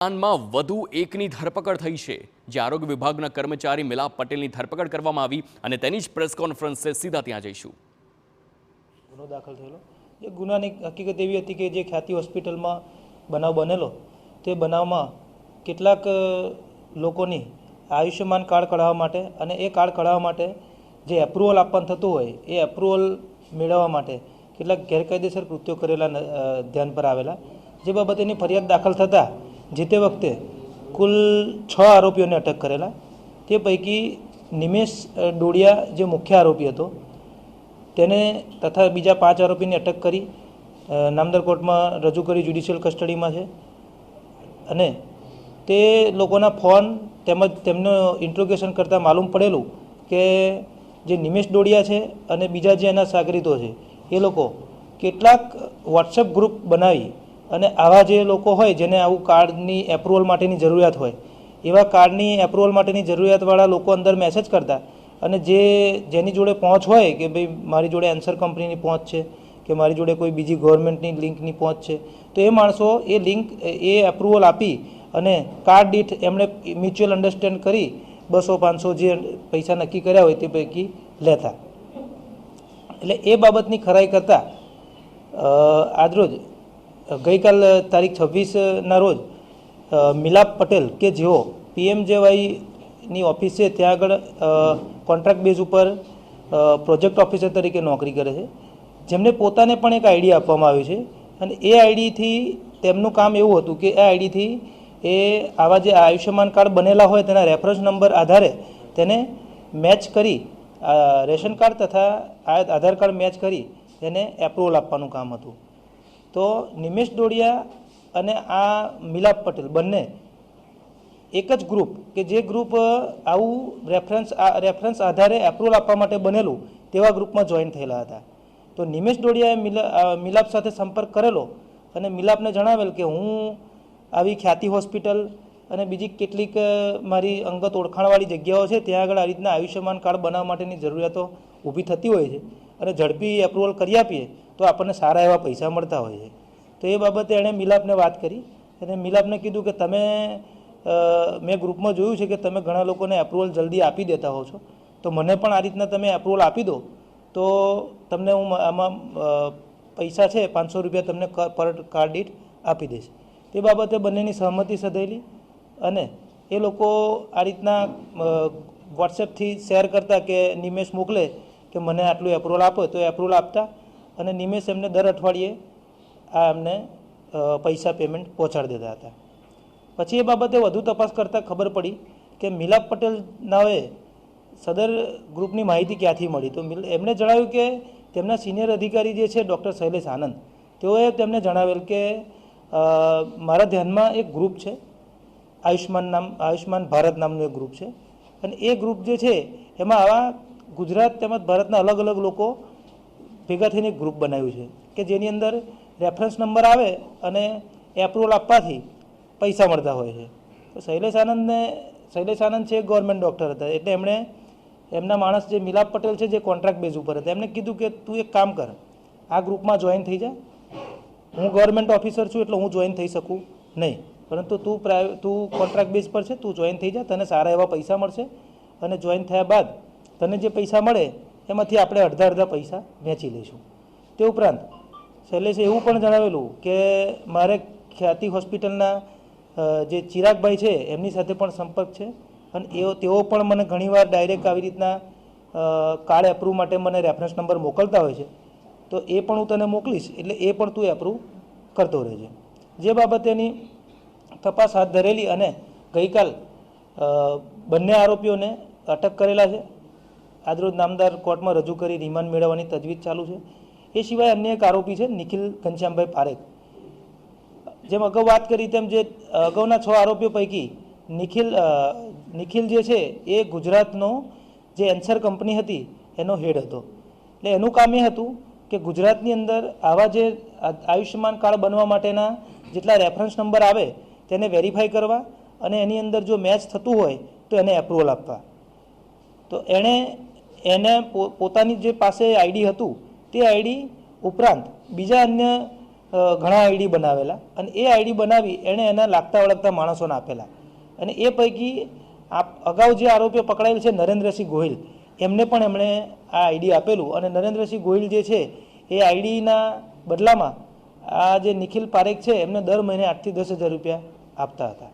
માં વધુ એકની ધરપકડ થઈ છે, જે આરોગ્ય વિભાગના કર્મચારી મિલાપ પટેલની ધરપકડ કરવામાં આવી અને તેની જ પ્રેસ કોન્ફરન્સ છે, સીધા ત્યાં જઈશું। ગુનો દાખલ થયેલો એ ગુનાની હકીકત એવી હતી કે જે ખ્યાતિ હોસ્પિટલમાં બનાવ બનેલો તે બનાવમાં કેટલાક લોકોની આયુષ્યમાન કાર્ડ કઢાવવા માટે અને એ કાર્ડ કઢાવવા માટે જે એપ્રુવલ આપવાનું થતું હોય એ એપ્રુવલ મેળવવા માટે કેટલાક ગેરકાયદેસર કૃત્યો કરેલા ધ્યાન પર આવેલા, જે બાબતેની ફરિયાદ દાખલ થતાં જે તે વખતે કુલ 6 આરોપીઓને અટક કરેલા। તે પૈકી નિમેશ ડોડિયા જે મુખ્ય આરોપી હતો તેને તથા બીજા 5 આરોપીની અટક કરી નામદાર કોર્ટમાં રજૂ કરી જ્યુડિશિયલ કસ્ટડીમાં છે અને તે લોકોના ફોન તેમજ તેમનો ઇન્ટ્રોગેશન કરતાં માલુમ પડેલું કે જે નિમેશ ડોડિયા છે અને બીજા જે એના સાગરીતો છે એ લોકો કેટલાક વોટ્સએપ ગ્રુપ બનાવી અને આવા જે લોકો હોય જેને આવું કાર્ડની એપ્રુવલ માટેની જરૂરિયાત હોય એવા કાર્ડની એપ્રુવલ માટેની જરૂરિયાતવાળા લોકો અંદર મેસેજ કરતા અને જેની જોડે પહોંચ હોય કે ભાઈ મારી જોડે એન્સર કંપનીની પહોંચ છે કે મારી જોડે કોઈ બીજી ગવર્મેન્ટની લિંકની પહોંચ છે તો એ માણસો એ લિંક એ એપ્રુવલ આપી અને કાર્ડ દીઠ એમણે મ્યુચ્યુઅલ અન્ડરસ્ટેન્ડ કરી 200-500 જે પૈસા નક્કી કર્યા હોય તે પૈકી લેતા। એટલે એ બાબતની ખરાઈ કરતાં આજરોજ ગઈકાલ તારીખ 26ના રોજ મિલાપ પટેલ કે જેઓ PMJYની ઓફિસ છે ત્યાં આગળ કોન્ટ્રાક્ટ બેઝ ઉપર પ્રોજેક્ટ ઓફિસર તરીકે નોકરી કરે છે, જેમને પોતાને પણ એક આઈડી આપવામાં આવ્યું છે અને એ આઈડીથી તેમનું કામ એવું હતું કે એ આઈડીથી એ આવા જે આયુષ્યમાન કાર્ડ બનેલા હોય તેના રેફરન્સ નંબર આધારે તેને મેચ કરી રેશન કાર્ડ તથા આધાર કાર્ડ મેચ કરી તેને એપ્રુવલ આપવાનું કામ હતું। તો નિમેશ ડોડિયા અને આ મિલાપ પટેલ બંને એક જ ગ્રુપ કે જે ગ્રુપ આવું રેફરન્સ આધારે એપ્રુવલ આપવા માટે બનેલું તેવા ગ્રુપમાં જોઈન થયેલા હતા। તો નિમેશ ડોડિયાએ મિલાપ સાથે સંપર્ક કરેલો અને મિલાપને જણાવેલ કે હું આવી ખ્યાતિ હોસ્પિટલ અને બીજી કેટલીક મારી અંગત ઓળખાણવાળી જગ્યાઓ છે ત્યાં આગળ આ રીતના આયુષ્યમાન કાર્ડ બનાવવા માટેની જરૂરિયાતો ઊભી થતી હોય છે અને ઝડપી એપ્રુવલ કરી આપીએ તો આપણને સારા એવા પૈસા મળતા હોય છે। તો એ બાબતે એણે મિલાપને વાત કરી અને મિલાપને કીધું કે તમે મેં ગ્રુપમાં જોયું છે કે તમે ઘણા લોકોને એપ્રુવલ જલ્દી આપી દેતા હો છો, તો મને પણ આ રીતના તમે એપ્રુવલ આપી દો તો તમને હું આમાં પૈસા છે 500 રૂપિયા તમને પર કાર્ડ દીઠ આપી દઈશ। તે બાબતે બંનેની સહમતિ સધાયેલી અને એ લોકો આ રીતના વોટ્સએપથી શેર કરતા કે નિમેશ મોકલે કે મને આટલું એપ્રુવલ આપો તો એપ્રુવલ આપતા અને નિમેશ એમને દર અઠવાડિયે આ એમને પૈસા પેમેન્ટ પહોંચાડી દેતા હતા। પછી એ બાબતે વધુ તપાસ કરતાં ખબર પડી કે મિલાપ પટેલ નાઓએ સદર ગ્રુપની માહિતી ક્યાંથી મળી, તો એમણે જણાવ્યું કે તેમના સિનિયર અધિકારી જે છે ડૉક્ટર શૈલેષ આનંદ, તેઓએ તેમને જણાવેલ કે મારા ધ્યાનમાં એક ગ્રુપ છે આયુષ્માન ભારત નામનું એક ગ્રુપ છે અને એ ગ્રુપ જે છે એમાં આવા ગુજરાત તેમજ ભારતના અલગ અલગ લોકો ભેગા થઈને એક ગ્રુપ બનાવ્યું છે કે જેની અંદર રેફરન્સ નંબર આવે અને એપ્રુવલ આપવાથી પૈસા મળતા હોય છે। તો શૈલેષ આનંદ છે ગવર્મેન્ટ ડૉક્ટર હતા, એટલે એમણે એમના માણસ જે મિલાપ પટેલ છે જે કોન્ટ્રાક્ટ બેઝ ઉપર હતા એમને કીધું કે તું એક કામ કર, આ ગ્રુપમાં જોઈન થઈ જા, હું ગવર્મેન્ટ ઓફિસર છું એટલે હું જોઈન થઈ શકું નહીં, પરંતુ તું કોન્ટ્રાક્ટ બેઝ પર છે, તું જોઈન થઈ જા, તને સારા એવા પૈસા મળશે અને જોઈન થયા બાદ તને જે પૈસા મળે એમાંથી આપણે અડધા પૈસા વેચી લઈશું। તે ઉપરાંત શૈલેષે એવું પણ જણાવેલું કે મારે ખ્યાતિ હોસ્પિટલના જે ચિરાગભાઈ છે એમની સાથે પણ સંપર્ક છે અને તેઓ પણ મને ઘણીવાર ડાયરેક્ટ આવી રીતના કાર્ડ એપ્રુવ માટે મને રેફરન્સ નંબર મોકલતા હોય છે, તો એ પણ હું તને મોકલીશ એટલે એ પણ તું એપ્રુવ કરતો રહેજે। જે બાબતેની તપાસ હાથ ધરેલી અને ગઈકાલ બંને આરોપીઓને અટક કરેલા છે, આજરોજ નામદાર કોર્ટમાં રજૂ કરી રિમાન્ડ મેળવવાની તજવીજ ચાલુ છે। એ સિવાય અન્ય એક આરોપી છે નિખિલ ઘનશ્યામભાઈ પારેખ, જેમ અગાઉ વાત કરી તેમ જે અગાઉના 6 આરોપીઓ પૈકી નિખિલ જે છે એ ગુજરાતનો જે એન્સર કંપની હતી એનો હેડ હતો। એટલે એનું કામ એ હતું કે ગુજરાતની અંદર આવા જે આયુષ્યમાન કાર્ડ બનવા માટેના જેટલા રેફરન્સ નંબર આવે તેને વેરીફાઈ કરવા અને એની અંદર જો મેચ થતું હોય તો એને એપ્રુવલ આપવા। તો એને પોતાની જે પાસે આઈડી હતું તે આઈડી ઉપરાંત બીજા અન્ય ઘણા આઈડી બનાવેલા અને એ આઈડી બનાવી એણે એના લાગતા વળગતા માણસોને આપેલા અને એ પૈકી અગાઉ જે આરોપીઓ પકડાયેલ છે નરેન્દ્રસિંહ ગોહિલ એમને પણ એમણે આ આઈડી આપેલું અને નરેન્દ્રસિંહ ગોહિલ જે છે એ આઈડીના બદલામાં આ જે નિખિલ પારેખ છે એમને દર મહિને 8 થી 10 હજાર રૂપિયા આપતા હતા.